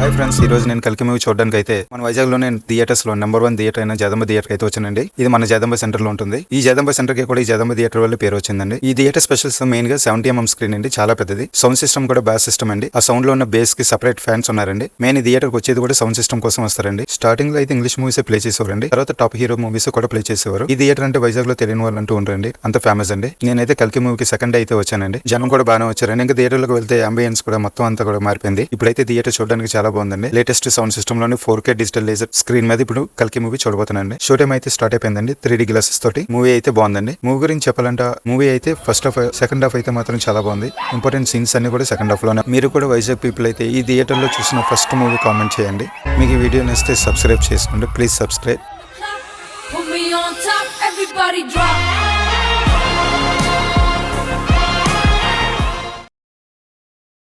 Hi friends, ఈ రోజు నేను కల్కి మూవీ చూడడానికి అయితే మన వైజాగ్ లోనే థియేటర్స్ లో నెంబర్ 1 థియేటర్ అయిన జదంబ థియేటర్ అయితే వచ్చానండి. ఇది మన జదంబ సెంటర్ లో ఉంటుంది. ఈ జదంబ సెంటర్ కి కూడా ఈ జదంబ థియేటర్ వల్ల పేరు వచ్చిందండి. ఈ థియేటర్ స్పెషల్స్ మెయిన్ గా 70mm స్క్రీన్ అండి, చాలా పెద్దది. సౌండ్ సిస్టమ్ కూడా బాస్ సిస్టమ్ అండి. ఆ సౌండ్ లో ఉన్న బేస్ కి సెపరేట్ ఫ్యాన్స్ ఉన్నారండి. మెయిన్ ఈ థియేటర్ కి వచ్చేది కూడా సౌండ్ సిస్టమ్ కోసం వస్తారండి. స్టార్టింగ్ లో అయితే ఇంగ్లీష్ మూవీస్ ప్లే చేసేవారండి, తర్వాత టాప్ హీరో మూవీస్ కూడా ప్లే చేసేవారు. ఈ థియేటర్ అంటే వైజాగ్ లో తెలియని వాళ్ళు అంటూ ఉంటారండి, అంత ఫేమస్ అండి. నేనైతే కల్కి మూవీకి సెకండ్ అయితే వచ్చానండి. జనం కూడా బాగానే వచ్చారండి. ఇంకా థియేటర్ లోకి వెళ్తే అంబియన్స్ కూడా మొత్తం అంతా కూడా మారిపోయింది. ఇప్పుడైతే థియేటర్ చూడడానికి చాలా బాగుందండి. లేటెస్ట్ సౌండ్ సిస్టమ్ లోని 4K డిజిటల్ లేజర్ స్క్రీన్ మీద ఇప్పుడు కల్కి మూవీ చూడబోతున్నాండి. షో టైం అయితే స్టార్ట్ అయిపోయిందండి. 3D గ్లాసెస్ తోటి మూవీ అయితే బాగుందండి. మూవీ గురించి చెప్పాలంటే మూవీ అయితే ఫస్ట్ హాఫ్, సెకండ్ హాఫ్ అయితే మాత్రం చాలా బాగుంది. ఇంపార్టెంట్ సీన్స్ అన్ని కూడా సెకండ్ హాఫ్ లోనే. మీరు కూడా వైజాగ్ పీపుల్ అయితే ఈ థియేటర్ లో చూసిన ఫస్ట్ మూవీ కామెంట్ చేయండి. మీకు ఈ వీడియో నచ్చితే సబ్స్క్రైబ్ చేసుకోండి. Please subscribe. Put me on top, everybody drop.